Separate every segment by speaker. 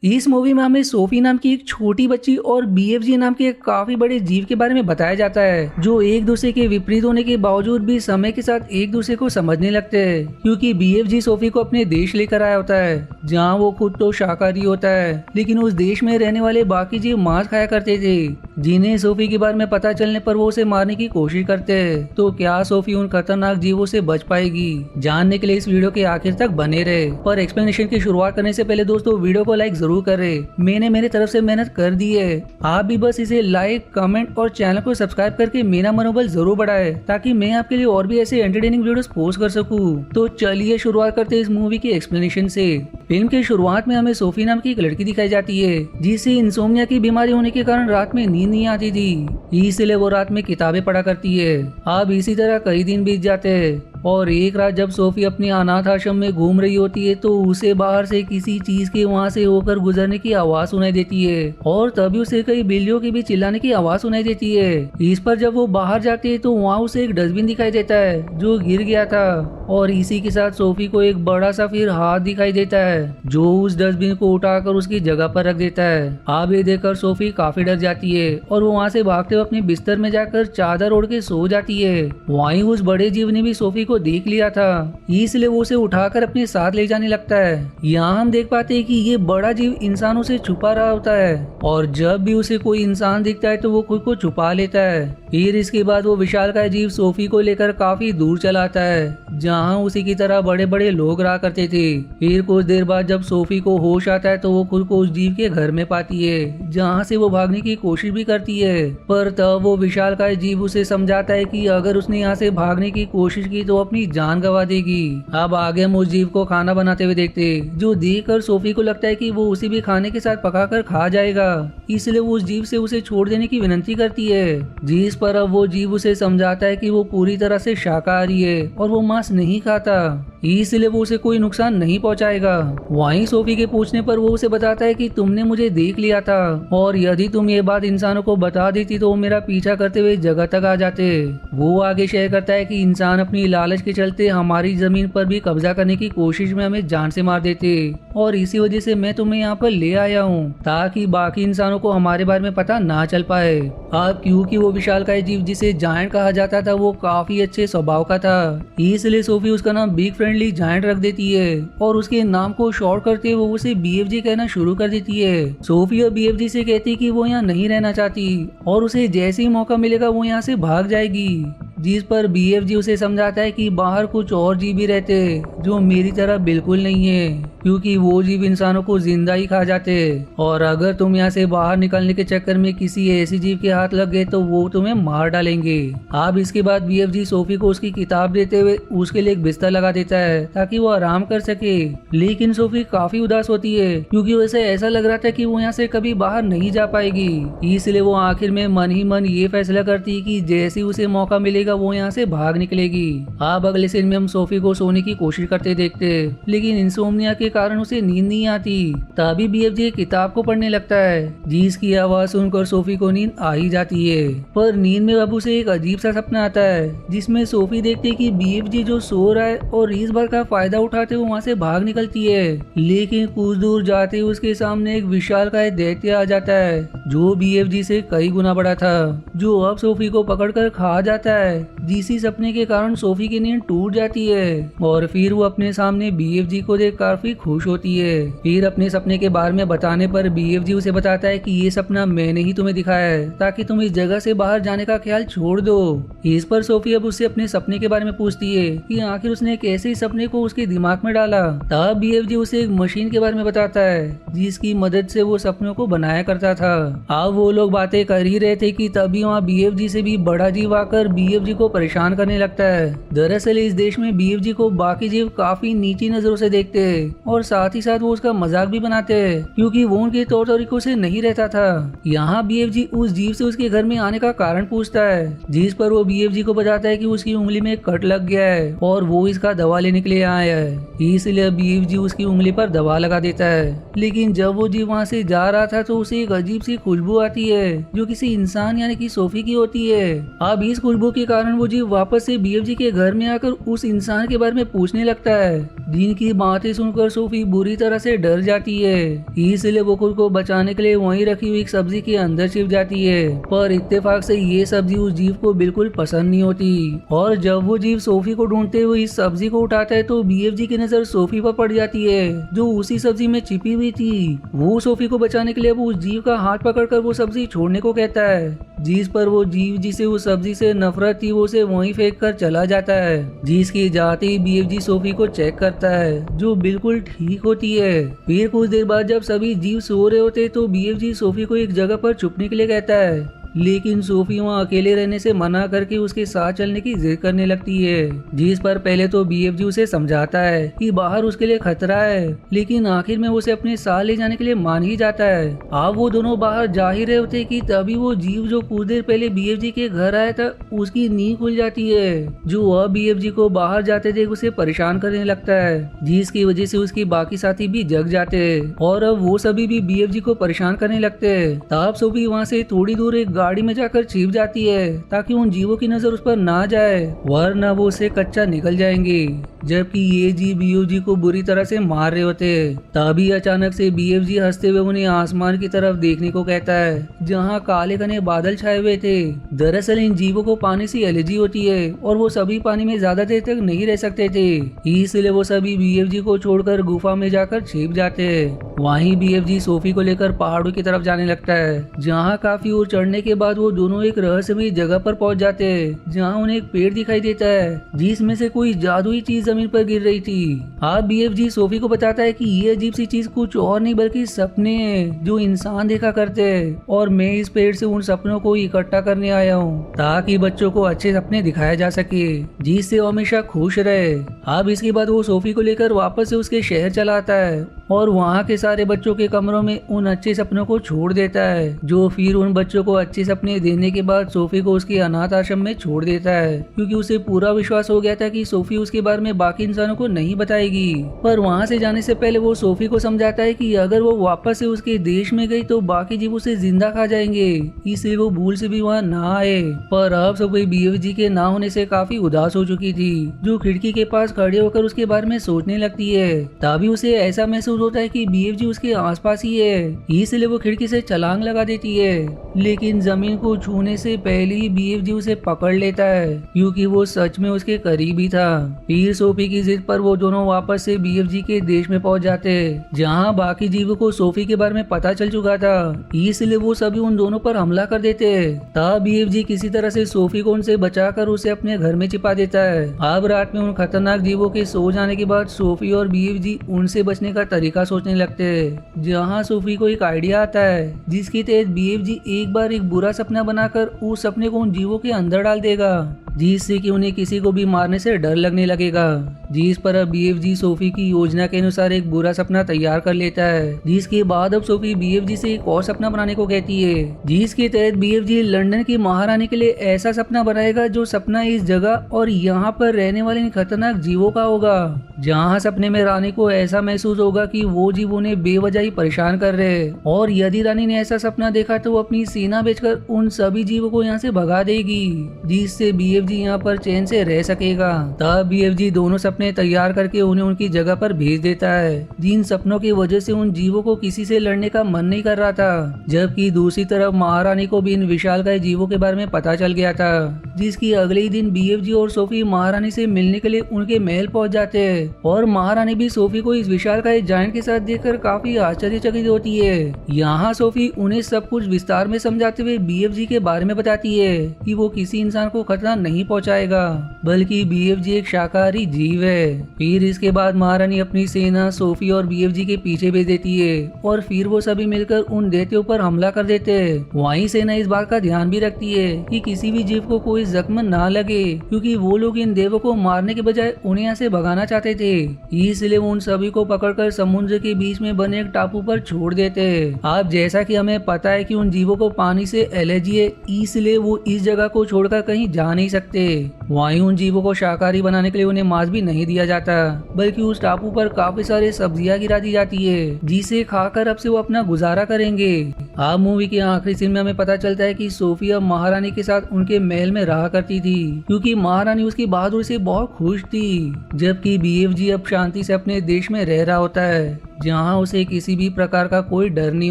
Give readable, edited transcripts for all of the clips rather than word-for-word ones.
Speaker 1: इस मूवी में हमें सोफी नाम की एक छोटी बच्ची और बीएफजी नाम के एक काफी बड़े जीव के बारे में बताया जाता है, जो एक दूसरे के विपरीत होने के बावजूद भी समय के साथ एक दूसरे को समझने लगते हैं। क्योंकि बीएफजी सोफी को अपने देश लेकर आया होता है, जहाँ वो खुद तो शाकाहारी होता है, लेकिन उस देश में रहने वाले बाकी जीव मांस खाया करते थे, जिन्हें सोफी के बारे में पता चलने पर वो उसे मारने की कोशिश करते हैं। तो क्या सोफी उन खतरनाक जीवों से बच पाएगी? जानने के लिए इस वीडियो के आखिर तक बने रहे। पर एक्सप्लेनेशन की शुरुआत करने से पहले दोस्तों वीडियो को लाइक जरूर करें। मैंने मेरी तरफ से मेहनत कर दी है, आप भी बस इसे लाइक, कमेंट और चैनल को सब्सक्राइब करके मेरा मनोबल जरूर बढ़ाए, ताकि मैं आपके लिए और भी ऐसे एंटरटेनिंग वीडियोस पोस्ट कर सकूं। तो चलिए शुरुआत करते हैं इस मूवी के एक्सप्लेनेशन से। फिल्म के शुरुआत में हमें सोफी नाम की एक लड़की दिखाई जाती है, जिसे इंसोम्निया की बीमारी होने के कारण रात में नींद नहीं आती थी, इसलिए वो रात में किताबें पढ़ा करती है। अब इसी तरह कई दिन बीत जाते हैं और एक रात जब सोफी अपने अनाथ आश्रम में घूम रही होती है, तो उसे बाहर से किसी चीज के वहां से होकर गुजरने की आवाज सुनाई देती है और तभी उसे कई बिल्लियों की भी चिल्लाने की आवाज सुनाई देती है। इस पर जब वो बाहर जाती है तो वहाँ उसे एक डस्टबिन दिखाई देता है जो गिर गया था, और इसी के साथ सोफी को एक बड़ा सा फिर हाथ दिखाई देता है जो उस डस्टबिन को उठाकर उसकी जगह पर रख देता है। अब ये देखकर सोफी काफी डर जाती है और वो वहाँ से भागते हुए अपने बिस्तर में जाकर चादर ओढ़ के सो जाती है। वहीं उस बड़े जीव ने भी सोफी को देख लिया था, इसलिए वो उसे उठाकर अपने साथ ले जाने लगता है। यहाँ हम देख पाते हैं कि ये बड़ा जीव इंसानों से छुपा रहा होता है और जब भी उसे कोई इंसान दिखता है तो वो खुद को छुपा लेता है। फिर इसके बाद वो विशालकाय जीव सोफी को लेकर काफी दूर चला आता है, जहाँ उसी की तरह बड़े बड़े लोग रहा करते थे। फिर कुछ देर बाद जब सोफी को होश आता है तो वो खुद को उस जीव के घर में पाती है, जहाँ से वो भागने की कोशिश भी करती है। पर तब वो विशालकाय जीव उसे समझाता है कि अगर उसने यहाँ से भागने की कोशिश की तो अपनी जान गंवा देगी। अब आगे हम उस जीव को खाना बनाते हुए देखते, जो देखकर सोफी को लगता है कि वो उसे भी खाने के साथ पकाकर खा जाएगा, इसलिए वो उस जीव से उसे छोड़ देने की विनती करती है। जिस पर अब वो जीव उसे समझाता है कि वो पूरी तरह से शाकाहारी है और वो मांस नहीं खाता, इसलिए वो उसे कोई नुकसान नहीं पहुंचाएगा। वहीं सोफी के पूछने पर वो उसे बताता है कि तुमने मुझे देख लिया था और यदि तुम ये बात इंसानों को बता देती तो वो मेरा पीछा करते हुए जगह तक आ जाते। वो आगे शेयर करता है कि इंसान अपनी लालच के चलते हमारी जमीन पर भी कब्जा करने की कोशिश में हमें जान से मार देते, और इसी वजह से मैं तुम्हें यहाँ पर ले आया हूँ ताकि बाकी इंसानों को हमारे बारे में पता ना चल पाए। अब क्योंकि वो विशालकाय जीव जिसे जायंट कहा जाता था वो काफी अच्छे स्वभाव का था, इसलिए सोफी उसका नाम बिग फ्रेंडली जायंट रख देती है और उसके नाम को शॉर्ट करते हुए वो उसे बीएफजी कहना शुरू कर देती है। सोफी और बीएफजी से कहती कि वो यहाँ नहीं रहना चाहती और उसे जैसे ही मौका मिलेगा वो यहाँ से भाग जाएगी। जिस पर बीएफजी उसे समझाता है कि बाहर कुछ और जीव भी रहते जो मेरी तरह बिल्कुल नहीं है, क्योंकि वो जीव इंसानों को जिंदा ही खा जाते, और अगर तुम यहाँ से बाहर निकलने के चक्कर में किसी ऐसी जीव के हाथ लग गए तो वो तुम्हें मार डालेंगे। अब इसके बाद बीएफजी सोफी को उसकी किताब देते हुए उसके लिए एक बिस्तर लगा देता है ताकि वो आराम कर सके, लेकिन सोफी काफी उदास होती है क्योंकि उसे ऐसा लग रहा था कि वो यहाँ से कभी बाहर नहीं जा पाएगी। इसलिए वो आखिर में मन ही मन ये फैसला करती कि जैसे ही उसे मौका मिलेगा वो यहाँ से भाग निकलेगी। अब अगले सीन में हम सोफी को सोने की कोशिश करते देखते, लेकिन इंसोम्निया के कारण उसे नींद नहीं आती। तभी बीएफजी एक किताब को पढ़ने लगता है, जिसकी आवाज सुनकर सोफी को नींद आ ही जाती है। पर नींद में अब उसे एक अजीब सा सपना आता है, जिसमें सोफी देखती है कि बीएफजी जो सो रहा है और इस बार का फायदा उठाते हुए वहाँ से भाग निकलती है, लेकिन कुछ दूर जाते ही उसके सामने एक विशालकाय दैत्य आ जाता है जो बीएफजी से कई गुना बड़ा था, जो अब सोफी को पकड़कर खा जाता है। जिसी सपने के कारण सोफी की नींद टूट जाती है और फिर वो अपने सामने बीएफजी को देख काफी खुश होती है। फिर अपने सपने के बारे में बताने पर बीएफजी उसे बताता है कि ये सपना मैंने ही तुम्हें दिखाया है ताकि तुम इस जगह से बाहर जाने का ख्याल छोड़ दो। इस पर सोफी अब उससे अपने सपने के बारे में पूछती है कि आखिर उसने कैसे इस सपने को उसके दिमाग में डाला। तब बीएफजी उसे एक मशीन के बारे में बताता है जिसकी मदद से वो सपनों को बनाया करता था। अब वो लोग बातें कर ही रहे थे कि तभी वहाँ बीएफजी से भी बड़ा जीव आकर बीएफजी को परेशान करने लगता है। दरअसल इस देश में बीएफजी को बाकी जीव काफी नीची नजरों से देखते हैं और साथ ही साथ वो उसका मजाक भी बनाते हैं, क्योंकि वो उनके तौर तरीकों से नहीं रहता था। यहाँ बीएफजी उस जीव से उसके घर में आने का कारण पूछता है, जिस पर वो बीएफजी को बताता है कि उसकी उंगली में कट लग गया है और वो इसका दवा लेने के लिए आया है, इसलिए बीएफजी उसकी उंगली पर दवा लगा देता है। लेकिन जब वो जीव वहाँ से जा रहा था तो उसे एक अजीब सी खुशबू आती है जो किसी इंसान यानी कि सोफी की होती है। अब इस खुशबू के कारण वो जीव वापस से बीएफजी के घर में आकर उस इंसान के बारे में पूछने लगता है, जिनकी बातें सुनकर सोफी बुरी तरह से डर जाती है। इसलिए वो खुद को बचाने के लिए वहीं रखी हुई एक सब्जी के अंदर छिप जाती है। पर इत्तेफाक से ये सब्जी उस जीव को बिल्कुल पसंद नहीं होती और जब वो जीव सोफी को ढूंढते हुए इस सब्जी को उठाता है तो बीएफजी की नजर सोफी पर पड़ जाती है जो उसी सब्जी में छिपी हुई थी। वो सोफी को बचाने के लिए वो उस जीव का हाथ पकड़कर वो सब्जी छोड़ने को कहता है, जिस पर वो जीव जिसे उस सब्जी से नफरत थी वो उसे वहीं फेंक कर चला जाता है। जिसकी जाते ही बीएफजी सोफी को चेक करता है जो बिल्कुल ठीक होती है। फिर कुछ देर बाद जब सभी जीव सो रहे होते तो बीएफजी सोफी को एक जगह पर छुपने के लिए कहता है, लेकिन सोफी वहाँ अकेले रहने से मना करके उसके साथ चलने की जिद करने लगती है। जिस पर पहले तो बीएफजी उसे समझाता है कि बाहर उसके लिए खतरा है, लेकिन आखिर में उसे अपने साथ ले जाने के लिए मान ही जाता है। अब वो दोनों बाहर जा ही रहे होते कि तभी वो जीव जो कुछ देर पहले बीएफजी के घर आया था उसकी नींद खुल जाती है, जो अब बीएफजी को बाहर जाते देख उसे परेशान करने लगता है, जिसकी वजह से उसके बाकी साथी भी जग जाते हैं और अब वो सभी भी बीएफजी को परेशान करने लगते हैं। तब सोफी वहाँ से थोड़ी दूर एक गाड़ी में जाकर छिप जाती है ताकि उन जीवों की नजर उस पर ना जाए, वरना वो उसे कच्चा निकल जाएंगे। जबकि ये जीव बीएफजी को बुरी तरह से मार रहे होते। तभी अचानक से बीएफजी हंसते हुए उन्हें आसमान की तरफ देखने को कहता है जहाँ काले घने बादल छाए हुए थे। दरअसल इन जीवों को पानी से एलर्जी होती है और वो सभी पानी में ज्यादा देर तक नहीं रह सकते थे, इसलिए वो सभी बीएफजी को छोड़कर गुफा में जाकर छिप जाते हैं। वहीं बीएफजी सोफी को लेकर पहाड़ों की तरफ जाने लगता है, जहाँ काफी और चढ़ने के बाद वो दोनों एक रहस्यमयी जगह पर पहुंच जाते हैं, जहाँ उन्हें एक पेड़ दिखाई देता है जिसमें से कोई जादुई चीज जमीन पर गिर रही थी। अब बीएफजी सोफी को बताता है कि ये अजीब सी चीज कुछ और नहीं बल्कि सपने हैं जो इंसान देखा करते हैं, और मैं इस पेड़ से उन सपनों को इकट्ठा करने आया हूँ ताकि बच्चों को अच्छे सपने दिखाए जा सके जिससे वो हमेशा खुश रहे। अब इसके बाद वो सोफी को लेकर वापस से उसके शहर चला आता है और वहाँ के सारे बच्चों के कमरों में उन अच्छे सपनों को छोड़ देता है, जो फिर उन बच्चों को अच्छे सपने देने के बाद सोफी को उसके अनाथ आश्रम में छोड़ देता है, क्योंकि उसे पूरा विश्वास हो गया था कि सोफी उसके बारे में बाकी इंसानों को नहीं बताएगी। पर वहाँ से जाने से पहले वो सोफी को समझाता है कि अगर वो वापस से उसके देश में गई तो बाकी जीव उसे जिंदा खा जाएंगे, इसलिए वो भूल से भी वहाँ ना आए। पर अब सोफी बीएफजी के ना होने से काफी उदास हो चुकी थी, जो खिड़की के पास खड़े होकर उसके बारे में सोचने लगती है। तभी उसे ऐसा महसूस होता है कि बीएफजी उसके आसपास ही है, इसलिए वो खिड़की से छलांग लगा देती है, लेकिन जमीन को छूने से पहले ही बीएफजी उसे पकड़ लेता है, क्योंकि वो सच में उसके करीब ही था। फिर सोफी की जिद पर वो दोनों वापस से बीएफजी के देश में पहुंच जाते, जहां बाकी जीवों को सोफी के बारे में पता चल चुका था, इसलिए वो सभी उन दोनों पर हमला कर देते। तब बीएफजी किसी तरह से सोफी को उनसे बचाकर उसे अपने घर में छिपा देता है। अब रात में उन खतरनाक जीवों के सो जाने के बाद सोफी और बीएफजी उनसे बचने का तरीका सोचने लगते हैं, जहां सोफी को एक आइडिया आता है जिसके तहत बीएफजी एक बार एक बुरा सपना बनाकर उस सपने को उन जीवों के अंदर डाल देगा, जिससे कि उन्हें किसी को भी मारने से डर लगने लगेगा। जिस पर अब बीएफजी सोफी की योजना के अनुसार एक बुरा सपना तैयार कर लेता है, जिसके बाद अब सोफी बीएफजी से एक और सपना बनाने को कहती है, जिसके तहत बीएफजी लंदन की महारानी के लिए ऐसा सपना बनाएगा जो सपना इस जगह और यहाँ पर रहने वाले इन खतरनाक जीवों का होगा, जहाँ सपने में रानी को ऐसा महसूस होगा कि वो जीव उन्हें बेवजह ही परेशान कर रहे हैं, और यदि रानी ने ऐसा सपना देखा तो वो अपनी सेना भेजकर उन सभी जीवों को यहाँ से भगा देगी, जिससे बीएफजी यहाँ पर चैन से रह सकेगा। तब बीएफजी दोनों सपने तैयार करके उन्हें उनकी जगह पर भेज देता है, जिन सपनों की वजह से उन जीवों को किसी से लड़ने का मन नहीं कर रहा था। जबकि दूसरी तरफ महारानी को भी इन विशालकाय जीवों के बारे में पता चल गया था, जिसकी अगले ही दिन बीएफजी और सोफी महारानी से मिलने के लिए उनके महल पहुंच जाते हैं, और महारानी भी सोफी को इस विशालकाय जायंट के साथ देखकर काफी आश्चर्यचकित होती है। यहाँ सोफी उन्हें सब कुछ विस्तार में समझाते हुए बीएफजी के बारे में बताती है कि वो किसी इंसान को खतरा नहीं पहुंचाएगा, बल्कि बीएफजी एक शाकाहारी जीव है। फिर इसके बाद महारानी अपनी सेना सोफी और बीएफजी के पीछे भेज देती है, और फिर वो सभी मिलकर उन दैत्यों पर हमला कर देते हैं। वहीं सेना इस बात का ध्यान भी रखती है कि किसी भी जीव को कोई जख्म ना लगे, क्योंकि वो लोग इन देवों को मारने के बजाय उन्हें यहाँ से भगाना चाहते थे, इसलिए वो उन सभी को पकड़कर समुद्र के बीच में बने एक टापू पर छोड़ देते। अब जैसा कि हमें पता है कि उन जीवों को पानी से एलर्जी है, इसलिए वो इस जगह को छोड़कर कहीं जा नहीं सकते। सकते। वहीं उन जीवों को शाकाहारी बनाने के लिए उन्हें मांस भी नहीं दिया जाता, बल्कि उस टापू पर काफी सारे सब्जियां गिरा दी जाती है, जिसे खाकर अब से वो अपना गुजारा करेंगे। अब मूवी के आखिरी सीन में हमें पता चलता है कि सोफिया महारानी के साथ उनके महल में रहा करती थी, क्योंकि महारानी उसकी बहादुरी से बहुत खुश थी। जबकि BFG अब शांति से अपने देश में रह रहा होता है, जहां उसे किसी भी प्रकार का कोई डर नहीं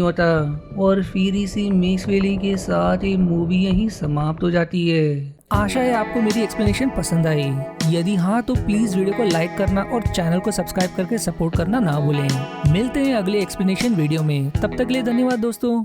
Speaker 1: होता। और फिर इसी मिक्स फीलिंग के साथ ये मूवी यहीं समाप्त हो जाती है। आशा है आपको मेरी एक्सप्लेनेशन पसंद आई। यदि हाँ तो प्लीज वीडियो को लाइक करना और चैनल को सब्सक्राइब करके सपोर्ट करना ना भूलें। मिलते हैं अगले एक्सप्लेनेशन वीडियो में, तब तक के लिए धन्यवाद दोस्तों।